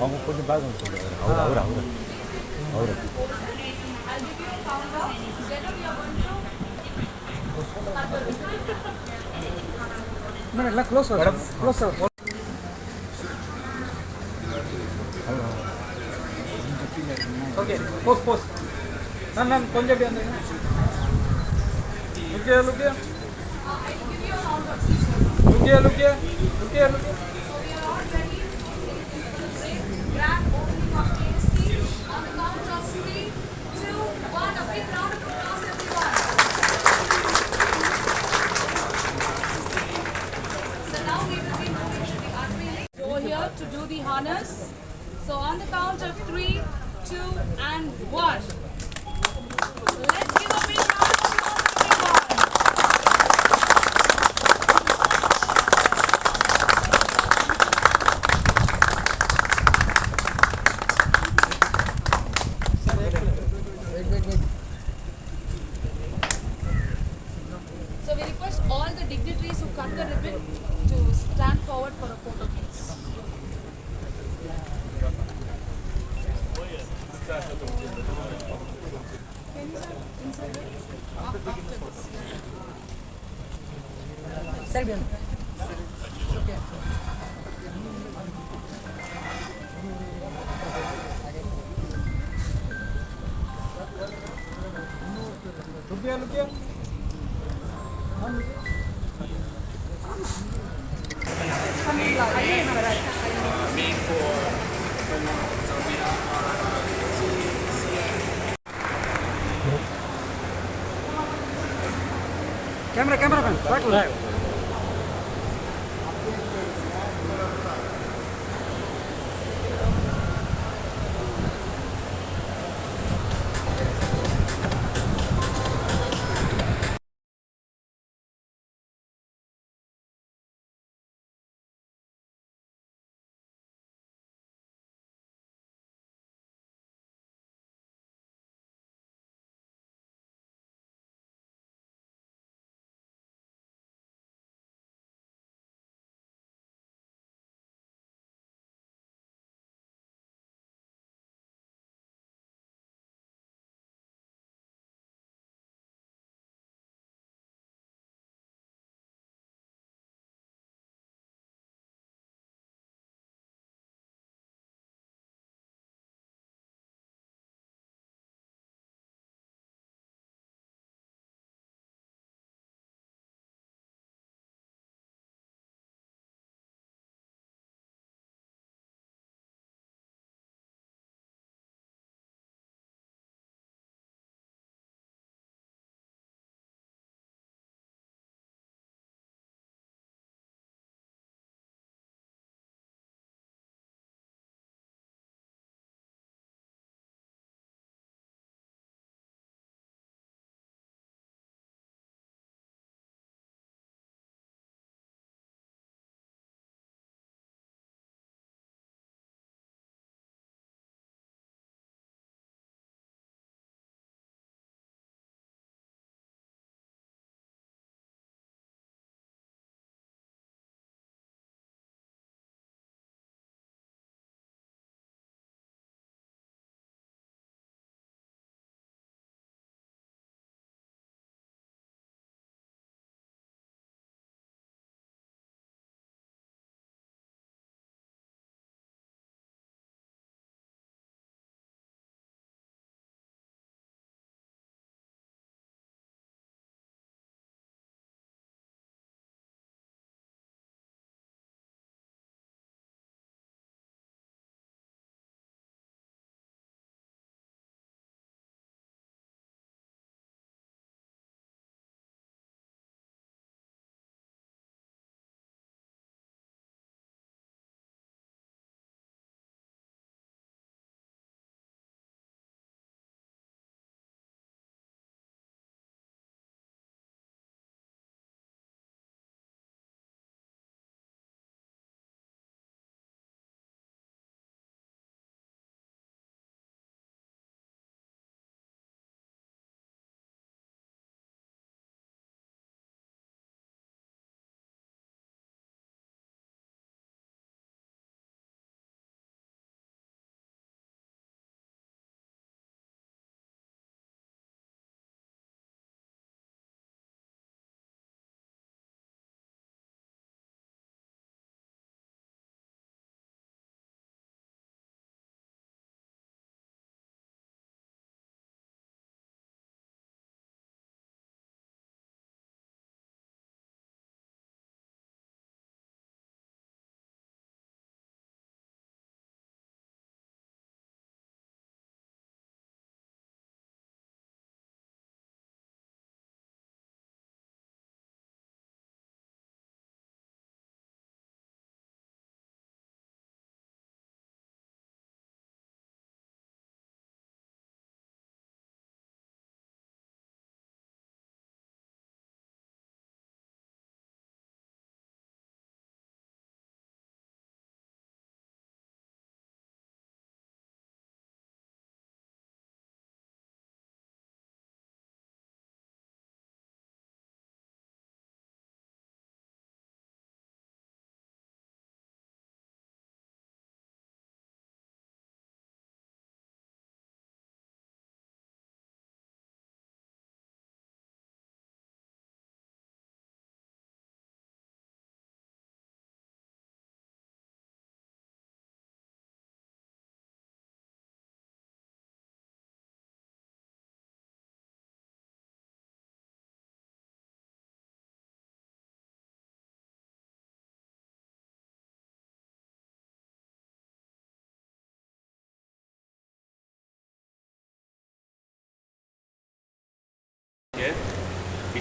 அவங்க கொஞ்சம் பேக்ரவுண்ட் சொல்லுவார் அவர் I'll give you a countdown. Together we are going to cut the ribbon. Madam, la close sir. Close sir. Okay, pose. Ma'am, konja bhi andar. Look here. I'll give you a countdown. Look here. So we are all ready for the great grand opening of KST on the count of 3, 2, 1. A big round of applause, everyone. So now we will be moving to the unveiling. So here to do the honors. So on the count of 3, 2, and 1. Let's give a big round of applause, everyone. Wait. So we request all the dignitaries who cut the ribbon to stand forward for a photo, please. Sir, bien. Look here. Camera, right.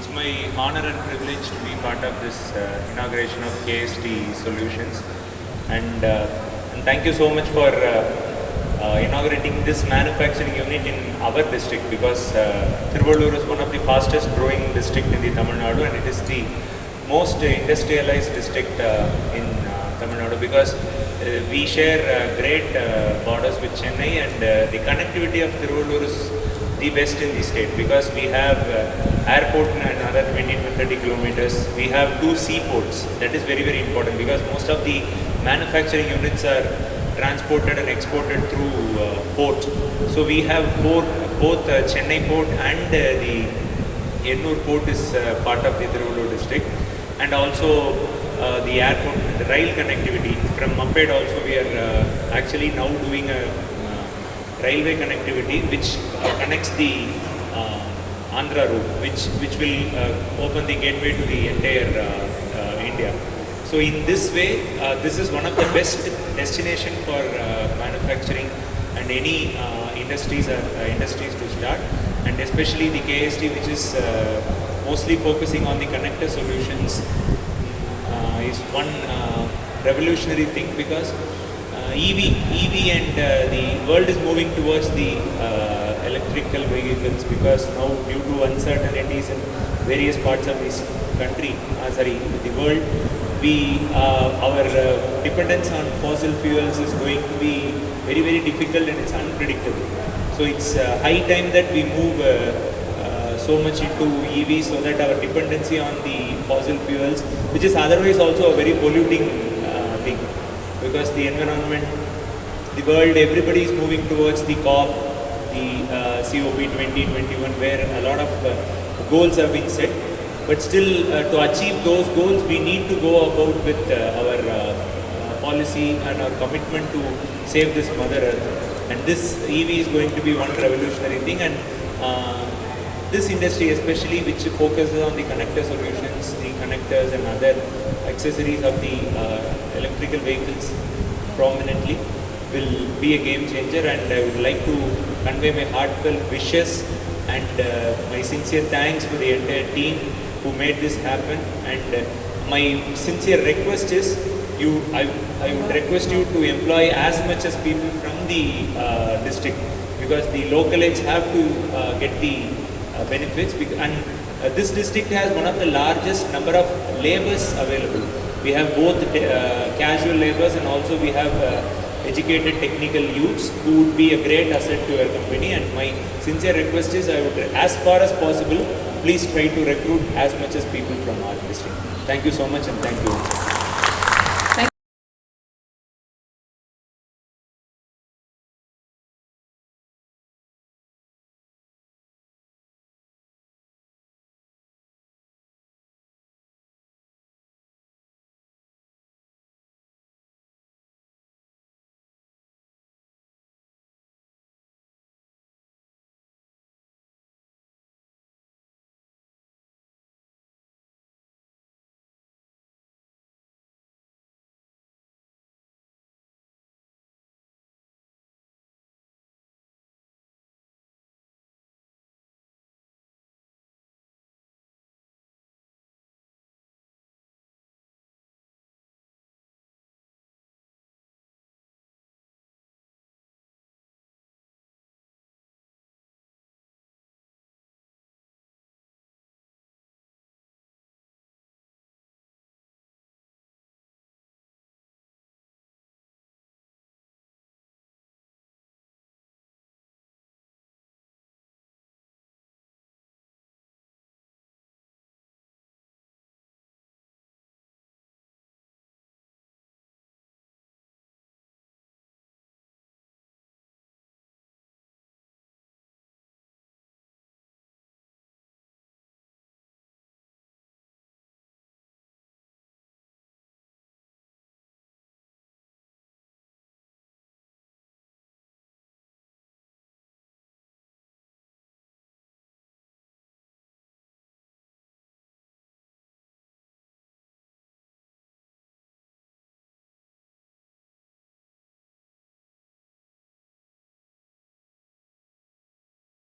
It's my honor and privilege to be part of this inauguration of KST Solutions, and thank you so much for inaugurating this manufacturing unit in our district, because Tiruvallur is one of the fastest growing district in the Tamil Nadu, and it is the most industrialized district in Tamil Nadu, because we share great borders with Chennai, and the connectivity of Tiruvallur is the best in the state, because we have airport in another 20 to 30 kilometers. We have 2 seaports. That is very, very important, because most of the manufacturing units are transported and exported through port. So we have both Chennai port and the Ennur port is part of the Tiruvallur district, and also the airport, the rail connectivity from Mapped. Also we are actually now doing a railway connectivity which connects the Andhra route, which will open the gateway to the entire India. So in this way, this is one of the best destination for manufacturing and any industries to start, and especially the KST, which is mostly focusing on the connector solutions, is one revolutionary thing, because EV and the world is moving towards the electrical vehicles, because now due to uncertainties in various parts of this country, the world, our dependence on fossil fuels is going to be very, very difficult, and it's unpredictable. So it's high time that we move so much into EV, so that our dependency on the fossil fuels, which is otherwise also a very polluting thing, because the environment, the world, everybody is moving towards the COP, the COP 2021, where a lot of goals have been set. But still, to achieve those goals, we need to go about with our policy and our commitment to save this Mother Earth. And this EV is going to be one revolutionary thing, and this industry especially, which focuses on the connector solutions, the connectors and other accessories of the electrical vehicles prominently, will be a game changer. And I would like to convey my heartfelt wishes and my sincere thanks to the entire team who made this happen. And my sincere request is, I would request you to employ as much as people from the district, because the localites have to get the benefits, and this district has one of the largest number of laborers available. We have both casual laborers, and also we have educated technical youths who would be a great asset to our company. And my sincere request is, I would, as far as possible, please try to recruit as much as people from our district. Thank you so much, and thank you.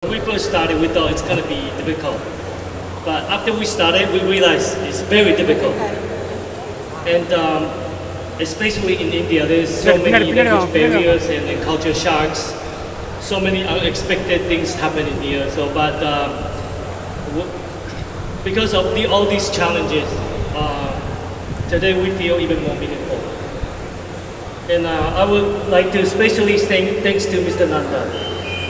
When we first started, we thought it's going to be difficult. But after we started, we realized it's very difficult. And especially in India, there's so many language barriers and culture shocks. So many unexpected things happen in here. So, but because of all these challenges, today we feel even more meaningful. And I would like to especially thanks to Mr. Nanda.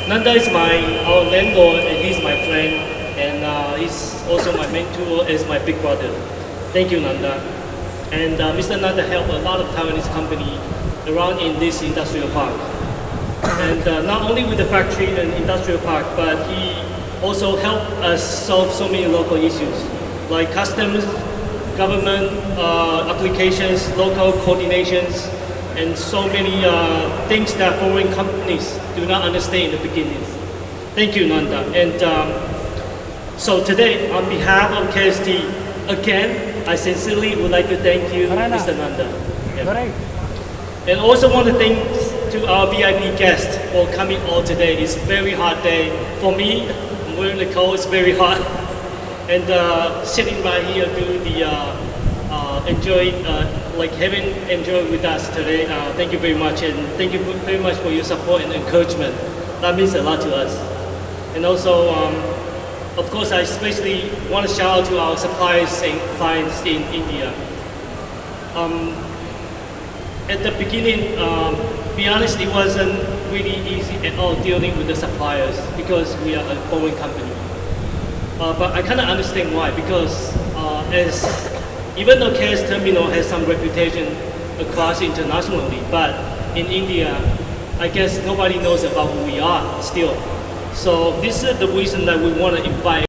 Nanda is our landlord, and he's my friend, and he's also my mentor as my big brother. Thank you, Nanda. And Mr. Nanda helped a lot of Taiwanese company around in this industrial park. And not only with the factory and industrial park, but he also helped us solve so many local issues, like customs, government applications, local coordinations, and so many things that foreign companies do not understand in the beginning. Thank you, Nanda. And so today, on behalf of KST, again, I sincerely would like to thank you, Mr. Nanda. Yeah. And also want to thank to our VIP guests for coming all today. It's a very hot day. For me, I'm wearing the coat, it's very hot. And sitting right here do the having enjoyed with us today. Thank you very much, and thank you very much for your support and encouragement. That means a lot to us. And also, of course, I especially want to shout out to our suppliers and clients in India. At the beginning, be honest, it wasn't really easy at all dealing with the suppliers because we are a foreign company. But I kind of understand why, because even though KS Terminal has some reputation across internationally, but in India, I guess nobody knows about who we are still. So this is the reason that we want to invite.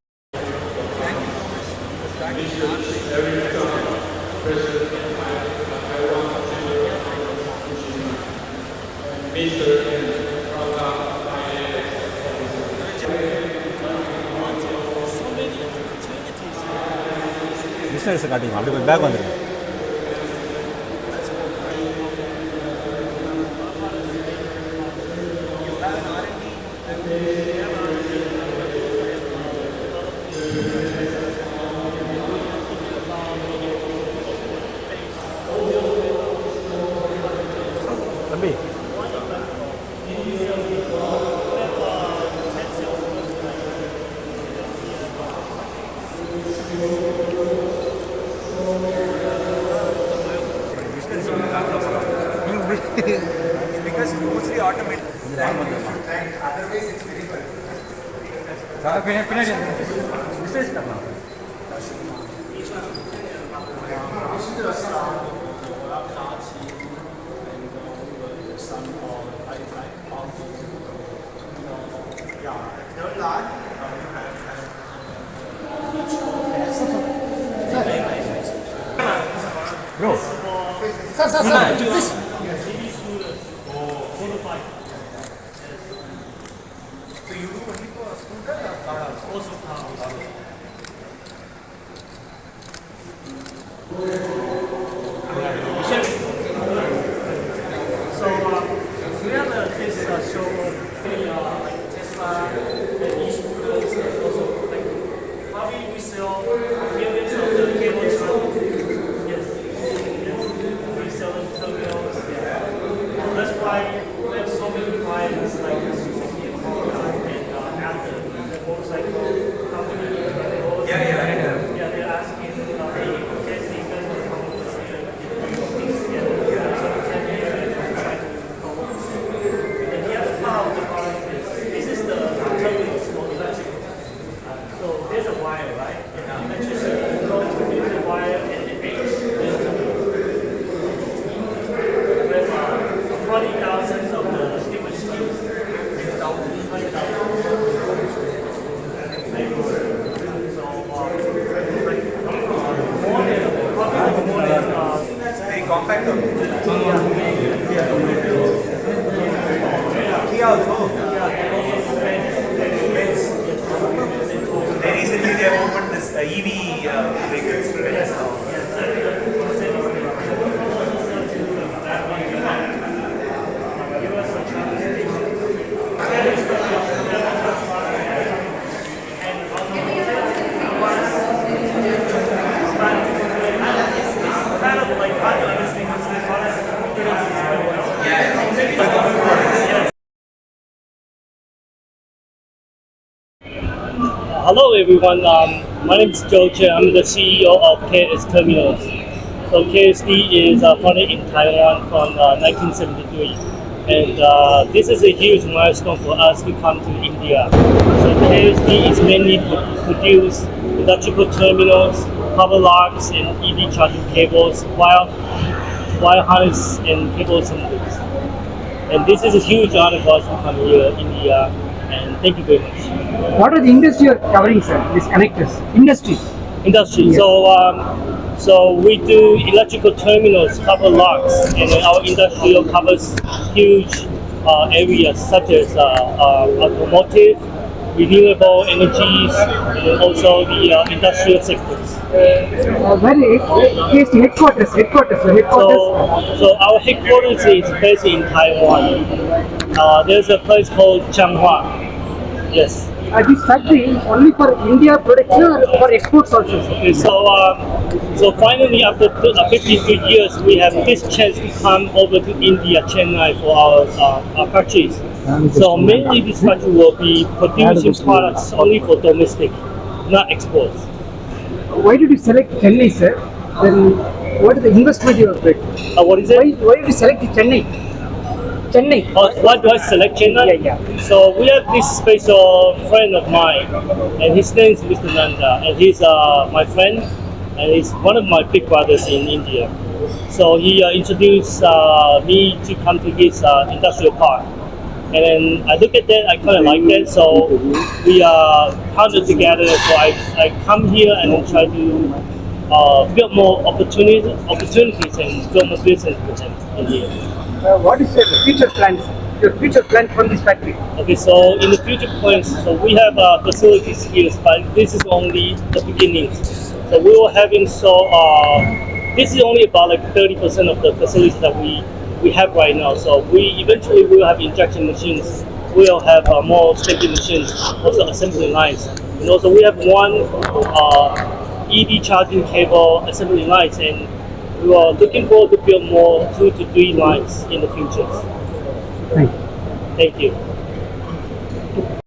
Business காட்டிங்க அப்படி போய் back வந்துடுங்க. தம்பி because it's mostly automated. Otherwise, it's very good. Bro, Sir. So you do only for scooter or car also? Also cars. So we have this show like Tesla and e-scooters, and also like probably we sell millions of the cables. Yes, we sell them terminals. Yeah. That's why we have so many clients like Suzuki and Honda and Apple, the motorcycle company. Yeah, they're asking, hey, KST is going to come up with things together. So we can try to come up with it. And the other part of the product is, this is the terminals for electrical. So there's a wire, right? Electricity goes through the wire and it makes this terminal. With 20,000 of the different schemes. 20,000. Very compact. Kia also. They recently they have opened this EV vehicles. Hello everyone. My name is George. I'm the CEO of KS Terminals. So KST is founded in Taiwan from 1973, and this is a huge milestone for us to come to India. So KST is mainly produce electrical terminals, power locks, and EV charging cables, wire harness, and cable assemblies. And this is a huge honor for us to come here in India. And thank you very much. What are the industry you're covering, sir? These connectors. Industry. Industry. Yes. So we do electrical terminals, cover locks, and then our industrial covers huge areas such as automotive, renewable energies, and also the industrial sectors. Where KST headquarters? So our headquarters is based in Taiwan. There's a place called Changhua. Yes. This factory is only for India production or for exports also, sir? Okay, so finally, after 53 years, we have this chance to come over to India, Chennai, for our factories. So mainly this factory will be producing products only for domestic, not exports. Why did you select Chennai, sir? Then what is the investment you have made? What is it? Why did you select Chennai? Chennai. Why do I select Chennai? Yeah. So we have this special friend of mine, and his name is Mr. Nanda, and he's my friend, and he's one of my big brothers in India. So he introduced me to come to his industrial park. And then I look at that, I kind of like that, so we partnered together. So I come here and then try to build more opportunities and build more business with them in here. What is your future plans? Your future plan from this factory? Okay, so in the future plans, so we have facilities here, but this is only the beginning. So we will having this is only about like 30% of the facilities that we have right now. So we eventually will have injection machines. We'll have more stamping machines, also assembly lines. And also we have one EV charging cable assembly lines, and we are looking forward to build more 2 to 3 lines in the future. Thank you. Thank you.